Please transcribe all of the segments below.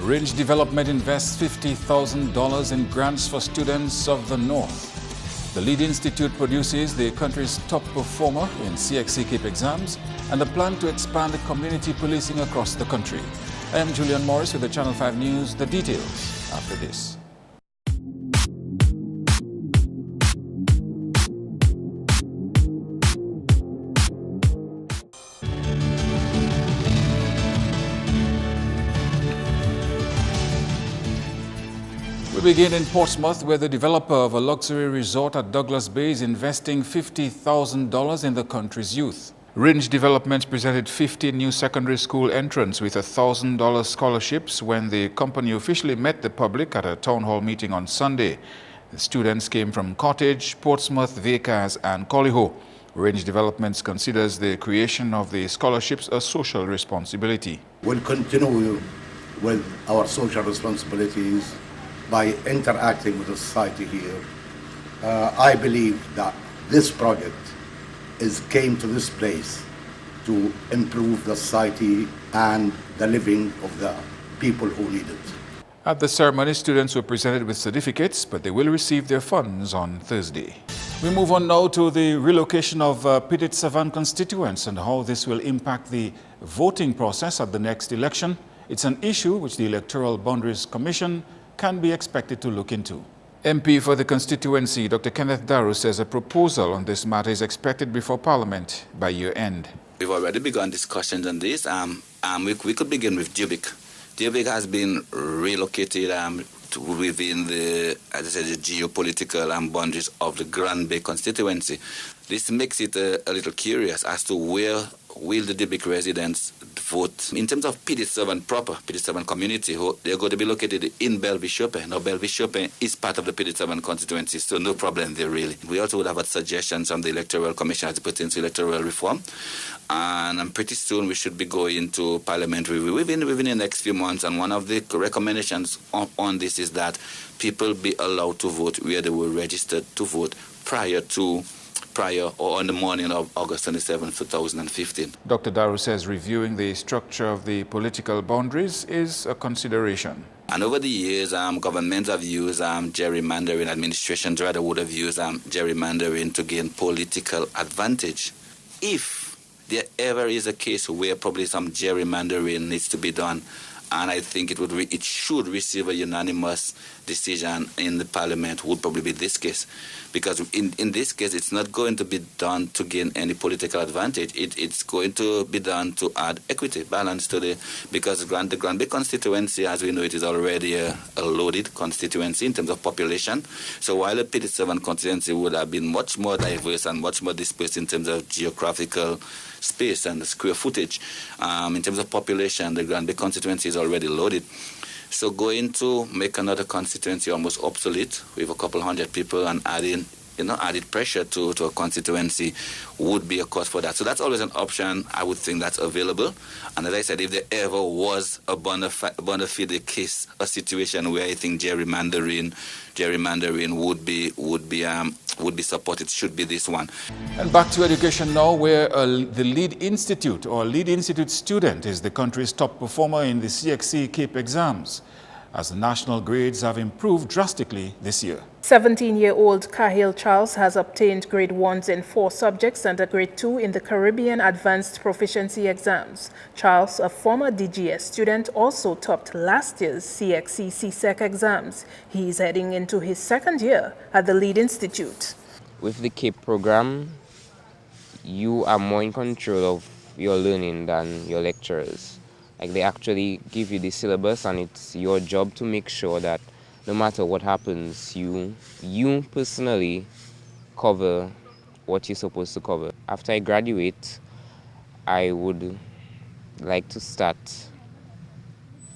Ridge Development invests $50,000 in grants for students of the North. The Lead Institute produces the country's top performer in CXC CAPE exams and a plan to expand community policing across the country. I am Julian Morris with the Channel 5 News. The details after this. We begin in Portsmouth, where the developer of a luxury resort at Douglas Bay is investing $50,000 in the country's youth. Ridge Development presented 50 new secondary school entrants with $1,000 scholarships when the company officially met the public at a town hall meeting on Sunday. The students came from Cottage, Portsmouth, Vacas and Colliho. Ridge Developments considers the creation of the scholarships a social responsibility. We'll continue with our social responsibilities by interacting with the society here. I believe that this project came to this place to improve the society and the living of the people who need it. At the ceremony, students were presented with certificates, but they will receive their funds on Thursday. We move on now to the relocation of Petite Savanne constituents and how this will impact the voting process at the next election. It's an issue which the Electoral Boundaries Commission can be expected to look into. MP for the constituency, Dr. Kenneth Daru, says a proposal on this matter is expected before Parliament by year-end. We've already begun discussions on this. We could begin with Dubic. Dubic has been relocated within the, as I said, the geopolitical boundaries of the Grand Bay constituency. This makes it a little curious as to where will the Dubic residents vote. In terms of Petite Savanne proper, Petite Savanne community, they're going to be located in Belleville-Chopin. Now, Belleville-Chopin is part of the Petite Savanne constituency, so no problem there, really. We also would have had suggestions from the Electoral Commission as it pertains to electoral reform. And pretty soon we should be going to Parliament review within the next few months. And one of the recommendations on this is that people be allowed to vote where they were registered to vote prior or on the morning of August 27, 2015. Dr. Daru says reviewing the structure of the political boundaries is a consideration. And over the years, governments have used gerrymandering, administrations rather would have used gerrymandering to gain political advantage. If there ever is a case where probably some gerrymandering needs to be done, and I think it should receive a unanimous decision in the Parliament, would probably be this case. Because in this case, it's not going to be done to gain any political advantage. It's going to be done to add equity, balance to because the Grand Bay constituency, as we know, it is already a loaded constituency in terms of population. So while the Petite Savanne constituency would have been much more diverse and much more dispersed in terms of geographical space and the square footage, in terms of population, the Grand Bay constituency is already loaded. So going to make another constituency almost obsolete with a couple hundred people and added pressure to a constituency would be a cause for that. So that's always an option. I would think that's available. And as I said, if there ever was a bona fide case, a situation where I think gerrymandering would be supported, should be this one. And back to education now, where the Lead Institute student is the country's top performer in the CXC CAPE exams, as the national grades have improved drastically this year. 17-year-old Cahill Charles has obtained grade 1s in 4 subjects and a grade 2 in the Caribbean Advanced Proficiency exams. Charles, a former DGS student, also topped last year's CXC CSEC exams. He is heading into his second year at the Lead Institute. With the CAPE program, you are more in control of your learning than your lecturers. Like, they actually give you the syllabus, and it's your job to make sure that no matter what happens, you personally cover what you're supposed to cover. After I graduate, I would like to start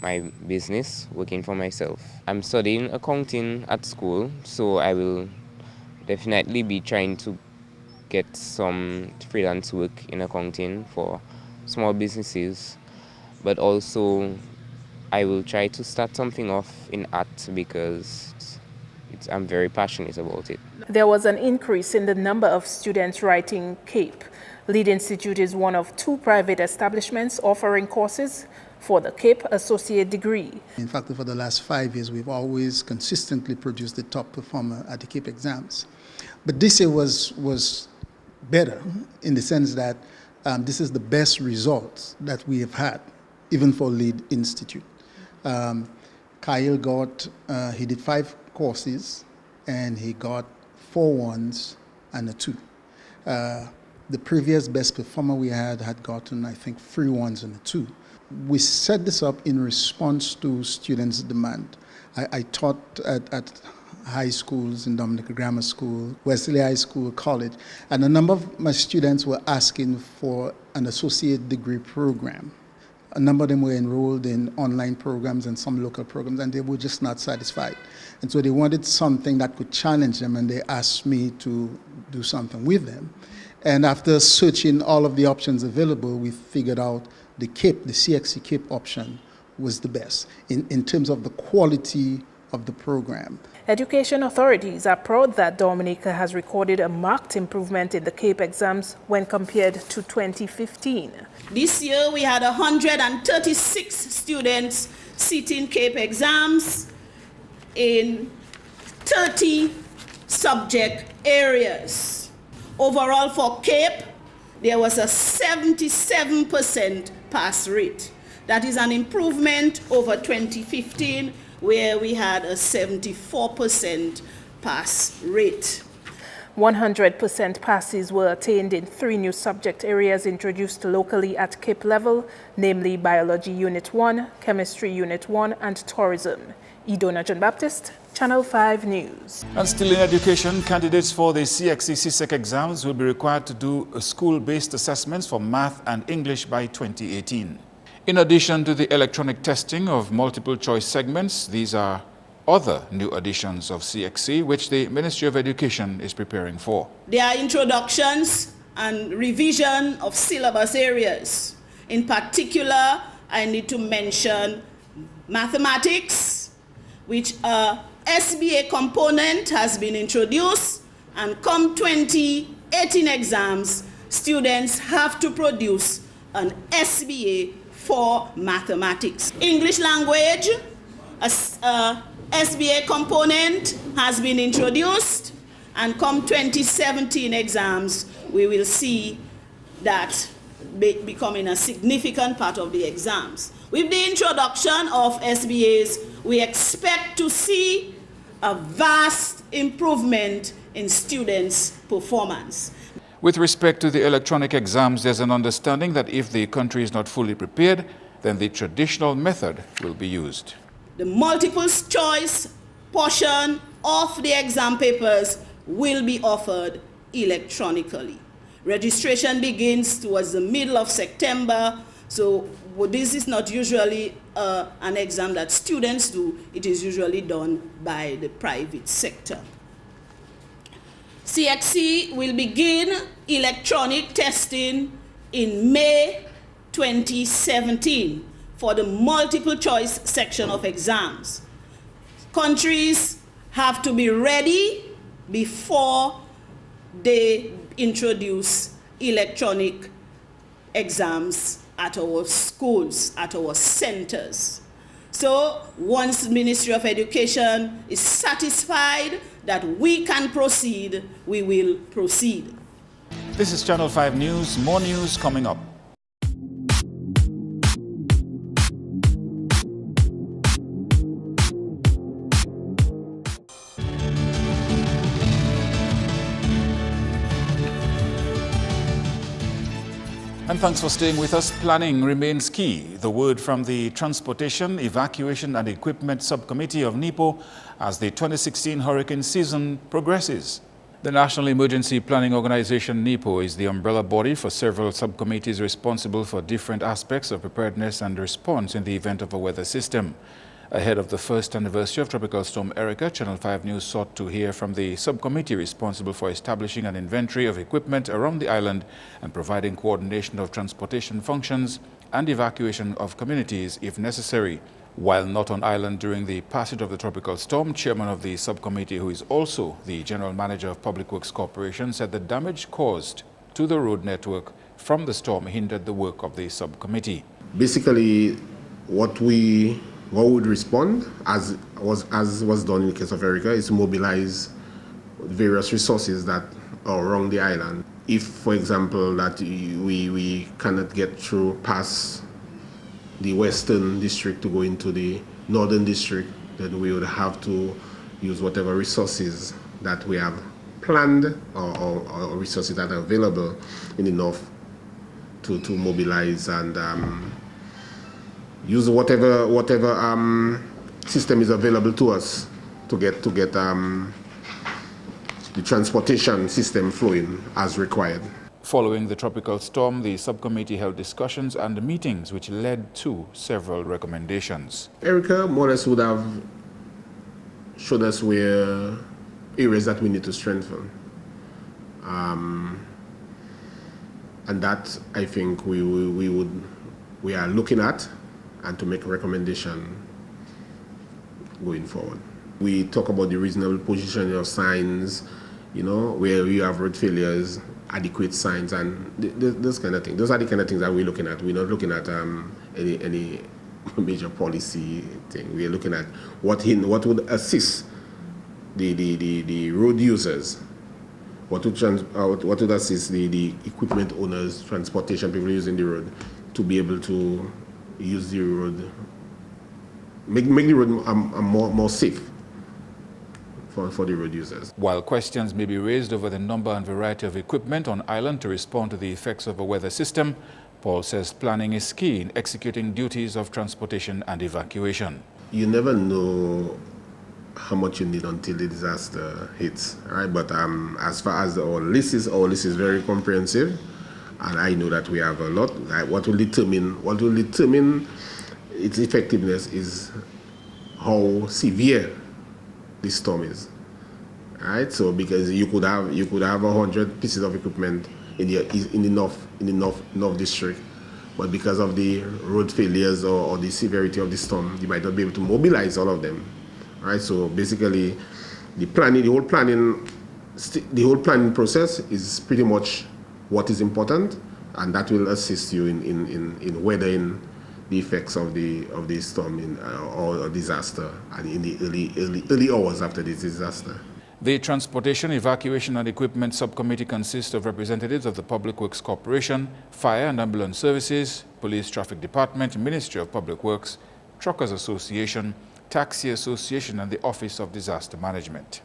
my business, working for myself. I'm studying accounting at school, so I will definitely be trying to get some freelance work in accounting for small businesses. But also, I will try to start something off in art because I'm very passionate about it. There was an increase in the number of students writing CAPE. Lead Institute is one of 2 private establishments offering courses. for the Cape Associate degree. In fact, for the last 5 years, we've always consistently produced the top performer at the Cape exams. But this year was better in the sense that this is the best results that we have had, even for Lead Institute. Kyle he did 5 courses, and he got 4 1s and a 2. The previous best performer we had gotten, I think, 3 1s and a 2. We set this up in response to students' demand. I taught at high schools, in Dominica Grammar School, Wesley High School, college, and a number of my students were asking for an associate degree program. A number of them were enrolled in online programs and some local programs, and they were just not satisfied. And so they wanted something that could challenge them, and they asked me to do something with them. And after searching all of the options available, we figured out the CAPE, the CXC CAPE option was the best in terms of the quality of the program. Education authorities are proud that Dominica has recorded a marked improvement in the CAPE exams when compared to 2015. This year we had 136 students sitting CAPE exams in 30 subject areas. Overall for CAPE, there was a 77% pass rate. That is an improvement over 2015, where we had a 74% pass rate. 100% passes were attained in 3 new subject areas introduced locally at CAPE level, namely Biology Unit 1, Chemistry Unit 1, and Tourism. Idona John Baptist, Channel 5 News. And still in education, candidates for the CXC CSEC exams will be required to do school-based assessments for math and English by 2018. In addition to the electronic testing of multiple choice segments, these are other new additions of CXC which the Ministry of Education is preparing for. There are introductions and revision of syllabus areas. In particular, I need to mention mathematics, which a SBA component has been introduced, and come 2018 exams, students have to produce an SBA for mathematics. English language, a SBA component has been introduced, and come 2017 exams, we will see that becoming a significant part of the exams. With the introduction of SBAs, we expect to see a vast improvement in students' performance. With respect to the electronic exams, there's an understanding that if the country is not fully prepared, then the traditional method will be used. The multiple choice portion of the exam papers will be offered electronically. Registration begins towards the middle of September, so this is not usually an exam that students do. It is usually done by the private sector. CXC will begin electronic testing in May 2017 for the multiple choice section of exams. Countries have to be ready before they introduce electronic exams at our schools, at our centers. So once the Ministry of Education is satisfied that we can proceed, we will proceed. This is Channel 5 News. More news coming up. And thanks for staying with us. Planning remains key. The word from the Transportation, Evacuation and Equipment Subcommittee of NEPO as the 2016 hurricane season progresses. The National Emergency Planning Organization, NEPO, is the umbrella body for several subcommittees responsible for different aspects of preparedness and response in the event of a weather system. Ahead of the first anniversary of Tropical Storm Erica, Channel 5 News sought to hear from the subcommittee responsible for establishing an inventory of equipment around the island and providing coordination of transportation functions and evacuation of communities if necessary. While not on island during the passage of the tropical storm, chairman of the subcommittee, who is also the general manager of Public Works Corporation, said the damage caused to the road network from the storm hindered the work of the subcommittee. Basically, What would respond, as was done in the case of Erica, is to mobilize various resources that are around the island. If, for example, that we cannot get through past the western district to go into the northern district, then we would have to use whatever resources that we have planned or resources that are available in the north to mobilize and use whatever system is available to us to get the transportation system flowing as required. Following the tropical storm, the subcommittee held discussions and meetings which led to several recommendations. Erica more or less would have showed us where areas that we need to strengthen. And that, I think, we are looking at and to make a recommendation going forward. We talk about the reasonable positioning of signs, where you have road failures, adequate signs, and those kind of things. Those are the kind of things that we're looking at. We're not looking at any major policy thing. We're looking at what would assist the road users, what would assist the equipment owners, transportation people using the road, to be able to use the road, make the road more safe for the road users. While questions may be raised over the number and variety of equipment on island to respond to the effects of a weather system, Paul says planning is key in executing duties of transportation and evacuation. You never know how much you need until the disaster hits, right? But as far as our list is very comprehensive, and I know that we have a lot. What will determine its effectiveness is how severe this storm is, right? So because you could have 100 pieces of equipment in the north district, but because of the road failures or the severity of the storm, you might not be able to mobilize all of them, right? So basically, the whole planning process is pretty much what is important, and that will assist you in weathering the effects of the storm or disaster and in the early hours after this disaster. The Transportation, Evacuation and Equipment Subcommittee consists of representatives of the Public Works Corporation, Fire and Ambulance Services, Police Traffic Department, Ministry of Public Works, Truckers Association, Taxi Association and the Office of Disaster Management.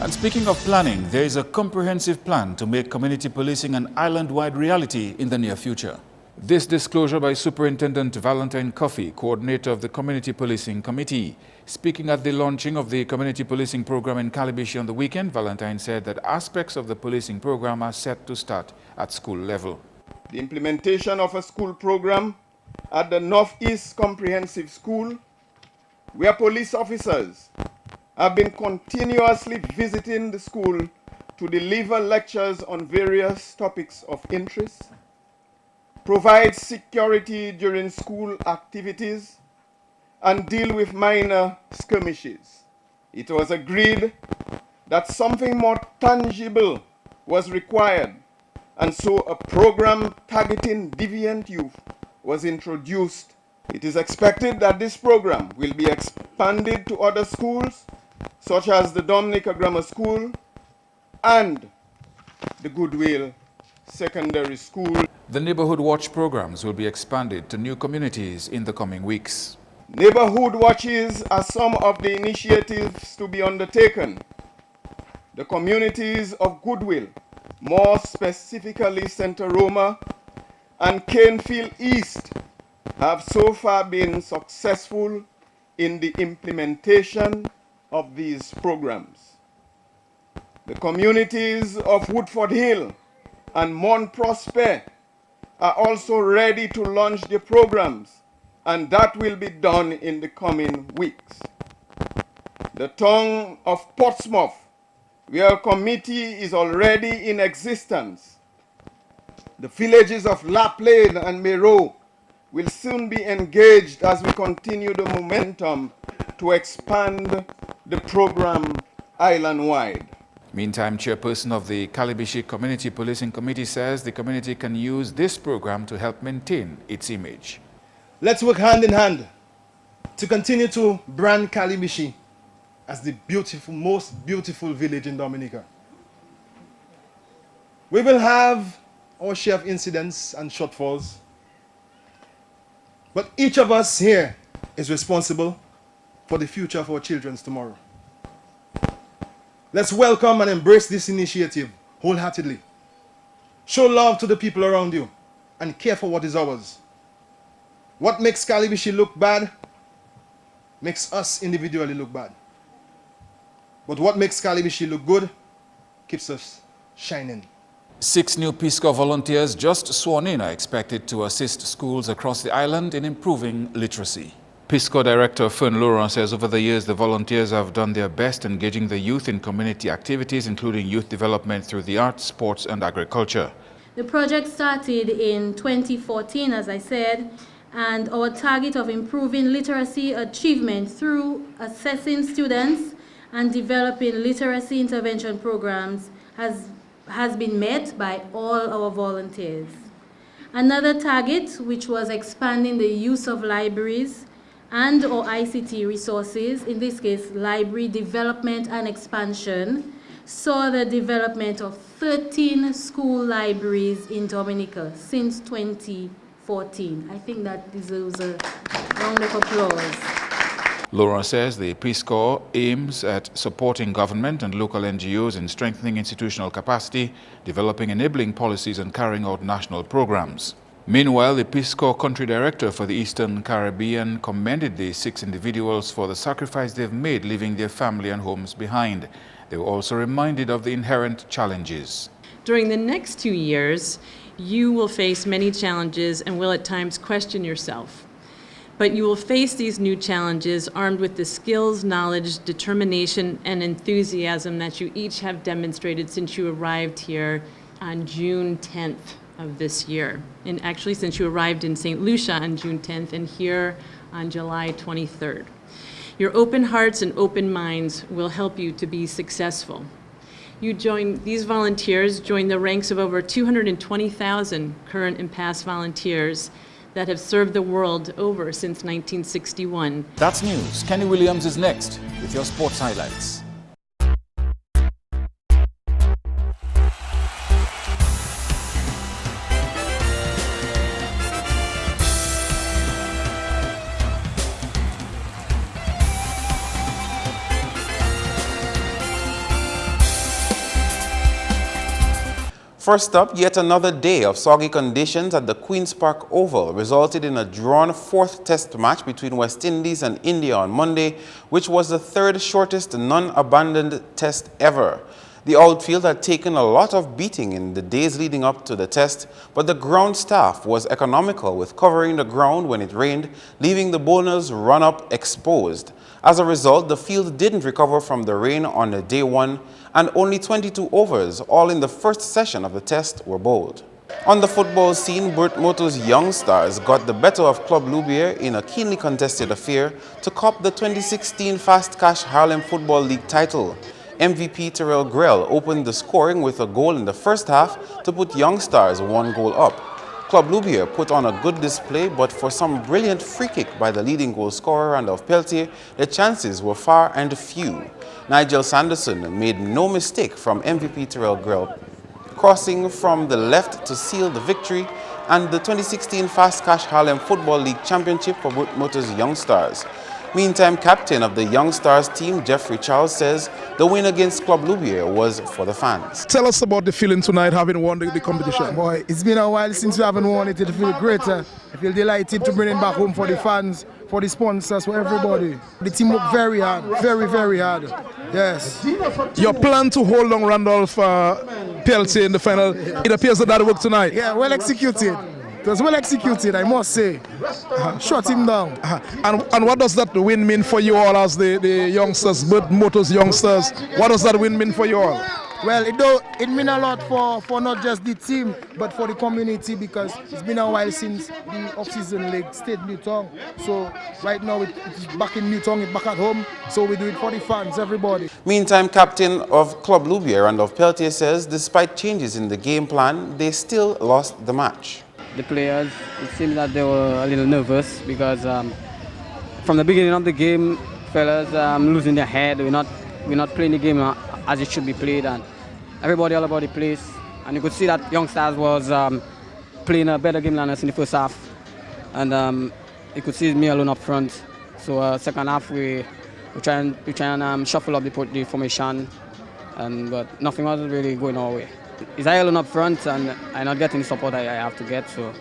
And speaking of planning, there is a comprehensive plan to make community policing an island-wide reality in the near future. This disclosure by Superintendent Valentine Coffey, coordinator of the Community Policing Committee. Speaking at the launching of the Community Policing Program in Calabishi on the weekend, Valentine said that aspects of the policing program are set to start at school level. The implementation of a school program at the Northeast Comprehensive School, where police officers have been continuously visiting the school to deliver lectures on various topics of interest, provide security during school activities, and deal with minor skirmishes. It was agreed that something more tangible was required, and so a program targeting deviant youth was introduced. It is expected that this program will be expanded to other schools, such as the Dominica Grammar School and the Goodwill Secondary School. The Neighborhood Watch programs will be expanded to new communities in the coming weeks. Neighborhood watches are some of the initiatives to be undertaken. The communities of Goodwill, more specifically St. Aroma and Canefield East, have so far been successful in the implementation of these programs. The communities of Woodford Hill and Mont Prosper are also ready to launch the programs, and that will be done in the coming weeks. The town of Portsmouth, where a committee is already in existence. The villages of Laplane and Mero will soon be engaged as we continue the momentum to expand the program island-wide. Meantime, chairperson of the Calabishi Community Policing Committee says the community can use this program to help maintain its image. Let's work hand in hand to continue to brand Calibishi as the beautiful, most beautiful village in Dominica. We will have our share of incidents and shortfalls, but each of us here is responsible for the future of our children's tomorrow. Let's welcome and embrace this initiative wholeheartedly. Show love to the people around you and care for what is ours. What makes Calibishi look bad makes us individually look bad. But what makes Calibishi look good keeps us shining. 6 new Peace Corps volunteers just sworn in are expected to assist schools across the island in improving literacy. Peace Corps Director Fern Laurent says over the years the volunteers have done their best engaging the youth in community activities, including youth development through the arts, sports and agriculture. The project started in 2014, as I said, and our target of improving literacy achievement through assessing students and developing literacy intervention programs has been met by all our volunteers. Another target, which was expanding the use of libraries and or ICT resources, in this case library development and expansion, saw the development of 13 school libraries in Dominica since 2014. I think that deserves a round of applause. Laura says the Peace Corps aims at supporting government and local NGOs in strengthening institutional capacity, developing enabling policies and carrying out national programs. Meanwhile, the Peace Corps Country Director for the Eastern Caribbean commended the 6 individuals for the sacrifice they've made leaving their family and homes behind. They were also reminded of the inherent challenges. During the next 2 years, you will face many challenges and will at times question yourself. But you will face these new challenges armed with the skills, knowledge, determination, and enthusiasm that you each have demonstrated since you arrived here on June 10th of this year. And actually since you arrived in St. Lucia on June 10th and here on July 23rd. Your open hearts and open minds will help you to be successful. These volunteers join the ranks of over 220,000 current and past volunteers that have served the world over since 1961. That's news. Kenny Williams is next with your sports highlights. First up, yet another day of soggy conditions at the Queen's Park Oval resulted in a drawn 4th test match between West Indies and India on Monday, which was the 3rd shortest non-abandoned test ever. The outfield had taken a lot of beating in the days leading up to the test, but the ground staff was economical with covering the ground when it rained, leaving the bowlers run-up exposed. As a result, the field didn't recover from the rain on day 1, and only 22 overs, all in the first session of the test, were bowled. On the football scene, Burt Moto's Young Stars got the better of Club Loubier in a keenly contested affair to cop the 2016 Fast Cash Harlem Football League title. MVP Terrell Grell opened the scoring with a goal in the first half to put Young Stars 1 goal up. Club Loubier put on a good display, but for some brilliant free kick by the leading goal scorer Randolph Peltier, the chances were far and few. Nigel Sanderson made no mistake from MVP Terrell Grell, crossing from the left to seal the victory and the 2016 Fast Cash Harlem Football League Championship for Burt Moto's Young Stars. Meantime, captain of the Young Stars team, Jeffrey Charles, says the win against Club Loubier was for the fans. Tell us about the feeling tonight having won the competition. Boy, it's been a while since we haven't won it. It feels great. I feel delighted to bring it back home for the fans, for the sponsors, for everybody. The team worked very hard, very, very hard. Yes. Your plan to hold on Randolph Peltier in the final, it appears that worked tonight. Yeah, well executed. It was well executed, I must say. Shut him down. And what does that win mean for you all as the youngsters, Burt Moto's youngsters? What does that win mean for you all? Well, it means a lot for not just the team, but for the community, because it's been a while since the off-season league stayed in Newtown. So right now it's back in Newtown, it's back at home. So we do it for the fans, everybody. Meantime, captain of Club Loubier, Randolph Peltier, says despite changes in the game plan, they still lost the match. The players, it seems that they were a little nervous because from the beginning of the game, fellas losing their head. We're not playing the game as it should be played, and everybody all about the place. And you could see that youngsters was playing a better game than us in the first half, and you could see me alone up front. So second half we try and shuffle up the formation, but nothing was really going our way. It's I alone up front, and I'm not getting the support I have to get. So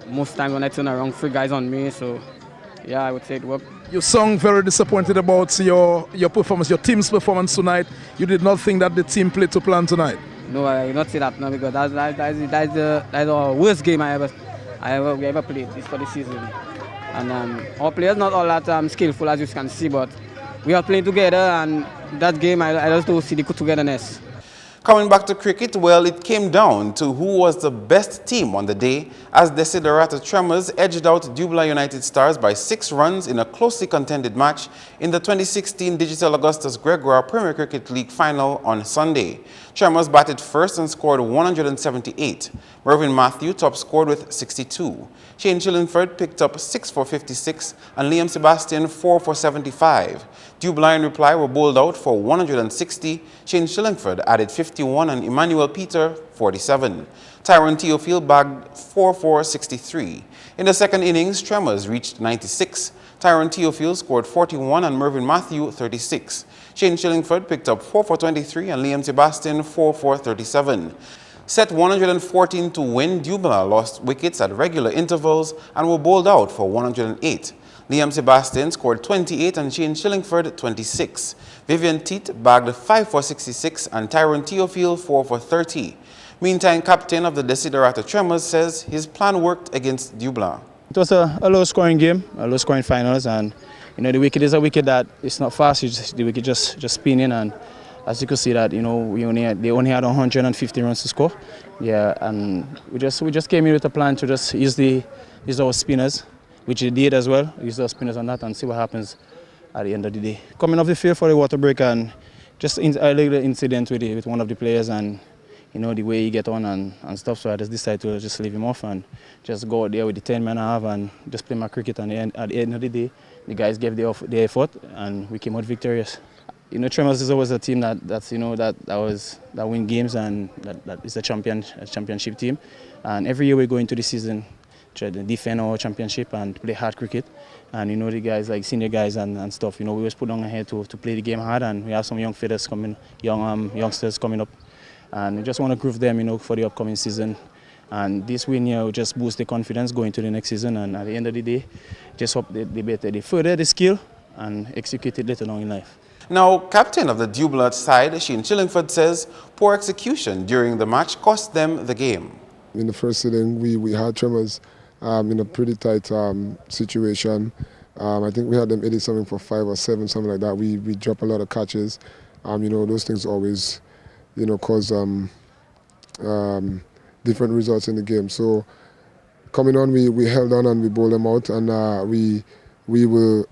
most times when I turn around, 3 guys on me. So yeah, I would say it worked. You sound very disappointed about your performance, your team's performance tonight. You did not think that the team played to plan tonight? No, I will not say that, no, because that's the worst game we ever played this for the season. And our players not all that skillful, as you can see, but we are playing together, and that game I just don't see the togetherness. Coming back to cricket, well, it came down to who was the best team on the day as Desiderata Tremors edged out Dubla United Stars by 6 runs in a closely contended match in the 2016 Digital Augustus Gregoire Premier Cricket League final on Sunday. Tremors batted first and scored 178. Mervyn Matthew top scored with 62. Shane Chillingford picked up 6 for 56 and Liam Sebastian 4 for 75. Dubla in reply were bowled out for 160. Shane Chillingford added 51 and Emmanuel Peter 47. Tyrone Theophile bagged 4 for 63. In the second innings, Tremors reached 96. Tyrone Theophile scored 41 and Mervyn Matthew 36. Shane Chillingford picked up 4 for 23 and Liam Sebastian 4 for 37. Set 114 to win, Dubla lost wickets at regular intervals and were bowled out for 108. Liam Sebastian scored 28 and Shane Chillingford 26. Vivian Teat bagged 5 for 66 and Tyrone Theophile 4 for 30. Meantime, captain of the Desiderata Tremors says his plan worked against Dubla. It was a low-scoring game, a low-scoring finals, and the wicket is a wicket that it's not fast. The wicket just spinning, and as you can see that they only had 150 runs to score. Yeah, and we just came in with a plan to just use our spinners, which they did as well. Use our spinners on that and see what happens at the end of the day. Coming off the field for the water break and just a little incident with one of the players, and the way he get on and stuff. So I just decided to just leave him off and just go out there with the 10 men I have and just play my cricket. And at the end of the day, the guys gave the effort and we came out victorious. Tremors is always a team that win games, and that is a championship team. And every year we go into the season try to defend our championship and play hard cricket. And the guys like senior guys and stuff. We always put on ahead to play the game hard, and we have some young fitters coming, youngsters coming up. And we just want to groove them, for the upcoming season. And this win here will just boost the confidence going to the next season. And at the end of the day, just hope they further the skill and execute it later on in life. Now, captain of the Dubla side, Shane Chillingford, says poor execution during the match cost them the game. In the first inning, we had Tremors in a pretty tight situation. I think we had them 87 for 5 or 7, something like that. We dropped a lot of catches. Those things always cause different results in the game. So coming on, we held on and we bowled them out, and we were,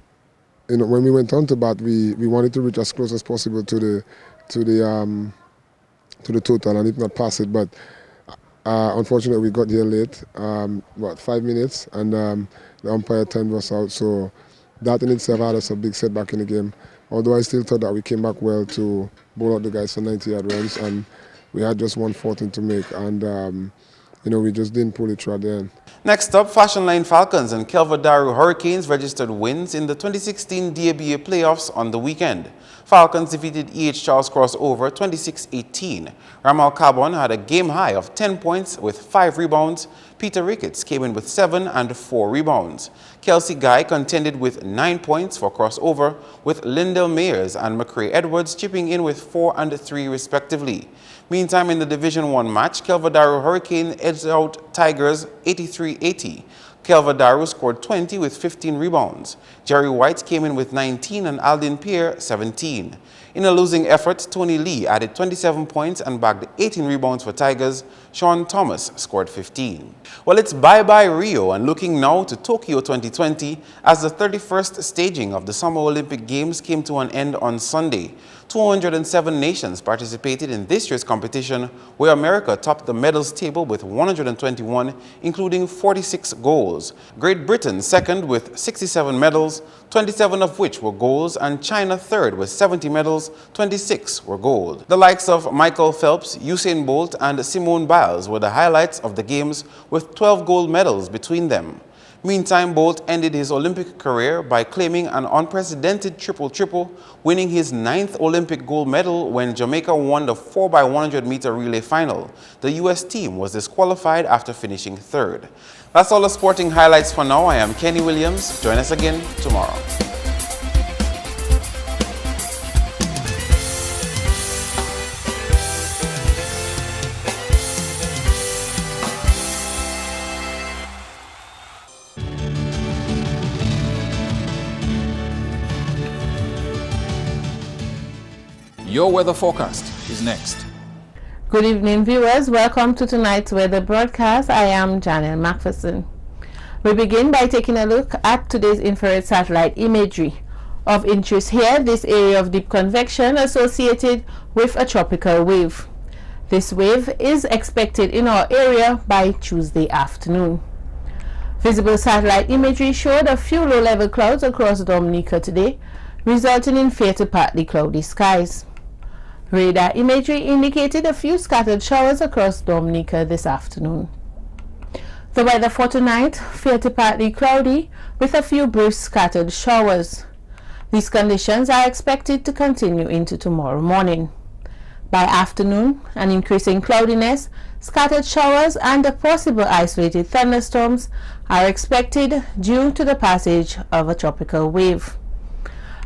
when we went on to bat, we wanted to reach as close as possible to the total and if not pass it. But unfortunately, we got here late, 5 minutes, and the umpire timed us out. So that in itself had us a big setback in the game. Although I still thought that we came back well to bowl out the guys for 90-yard runs, and we had just 114 to make, and we just didn't pull it through at the end. Next up, Fashion Line Falcons and Kelvadaru Hurricanes registered wins in the 2016 DABA playoffs on the weekend. Falcons defeated E.H. Charles Crossover 26-18. Ramal Carbon had a game high of 10 points with 5 rebounds. Peter Ricketts came in with 7 and 4 rebounds. Kelsey Guy contended with 9 points for Crossover, with Lyndell Mayers and McCrae Edwards chipping in with 4 and 3 respectively. Meantime, in the Division 1 match, Kelvadaru Hurricane edged out Tigers 83-80. Kelvadaru scored 20 with 15 rebounds. Jerry White came in with 19 and Aldin Pierre 17. In a losing effort, Tony Lee added 27 points and bagged 18 rebounds for Tigers. Sean Thomas scored 15. Well, it's bye-bye Rio and looking now to Tokyo 2020 as the 31st staging of the Summer Olympic Games came to an end on Sunday. 207 nations participated in this year's competition, where America topped the medals table with 121, including 46 gold. goals. Great Britain second with 67 medals, 27 of which were golds, and China third with 70 medals, 26 were gold. The likes of Michael Phelps, Usain Bolt, and Simone Biles were the highlights of the games, with 12 gold medals between them. Meantime, Bolt ended his Olympic career by claiming an unprecedented triple-triple, winning his 9th Olympic gold medal when Jamaica won the 4x100-meter relay final. The U.S. team was disqualified after finishing third. That's all the sporting highlights for now. I am Kenny Williams. Join us again tomorrow. Your weather forecast is next. Good evening, viewers. Welcome to tonight's weather broadcast. I am Janelle Macpherson. We begin by taking a look at today's infrared satellite imagery. Of interest here, this area of deep convection associated with a tropical wave. This wave is expected in our area by Tuesday afternoon. Visible satellite imagery showed a few low-level clouds across Dominica today, resulting in fair to partly cloudy skies. Radar imagery indicated a few scattered showers across Dominica this afternoon. The weather for tonight, fair to partly cloudy with a few brief scattered showers. These conditions are expected to continue into tomorrow morning. By afternoon, an increase in cloudiness, scattered showers and possible isolated thunderstorms are expected due to the passage of a tropical wave.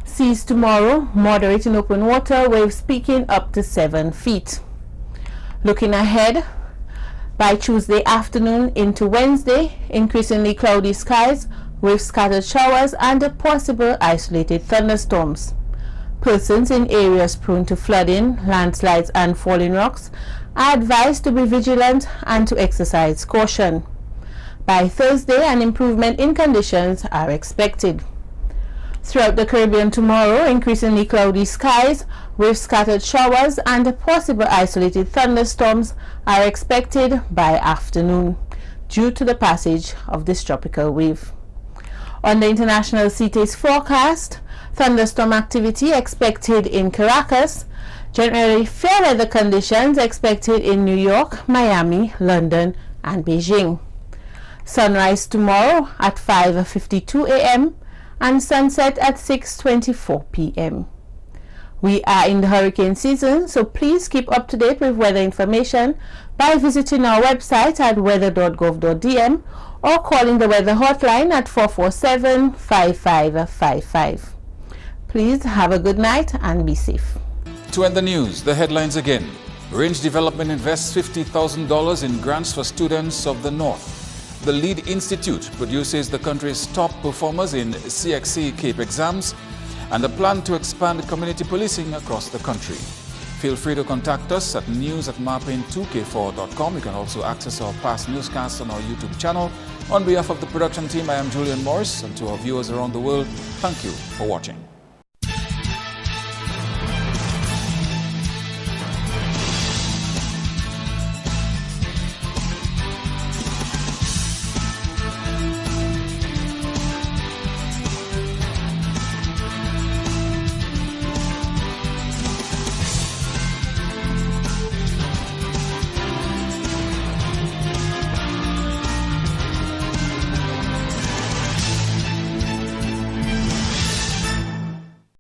Seas tomorrow, moderate in open water, waves peaking up to 7 feet. Looking ahead, by Tuesday afternoon into Wednesday, increasingly cloudy skies with scattered showers and possible isolated thunderstorms. Persons in areas prone to flooding, landslides and falling rocks are advised to be vigilant and to exercise caution. By Thursday, an improvement in conditions are expected. Throughout the Caribbean tomorrow, increasingly cloudy skies with scattered showers and possible isolated thunderstorms are expected by afternoon due to the passage of this tropical wave. On the international CITES forecast, thunderstorm activity expected in Caracas, generally fair weather conditions expected in New York, Miami, London and Beijing. Sunrise tomorrow at 5:52 a.m. and sunset at 6:24 p.m. We are in the hurricane season, so please keep up to date with weather information by visiting our website at weather.gov.dm or calling the weather hotline at 447-5555. Please have a good night and be safe. To end the news, the headlines again. Range Development invests $50,000 in grants for students of the North. The Lead Institute produces the country's top performers in CXC CAPE exams, and a plan to expand community policing across the country. Feel free to contact us at news@marpin2k4.com. You can also access our past newscasts on our YouTube channel. On behalf of the production team, I am Julian Morris, and to our viewers around the world, thank you for watching.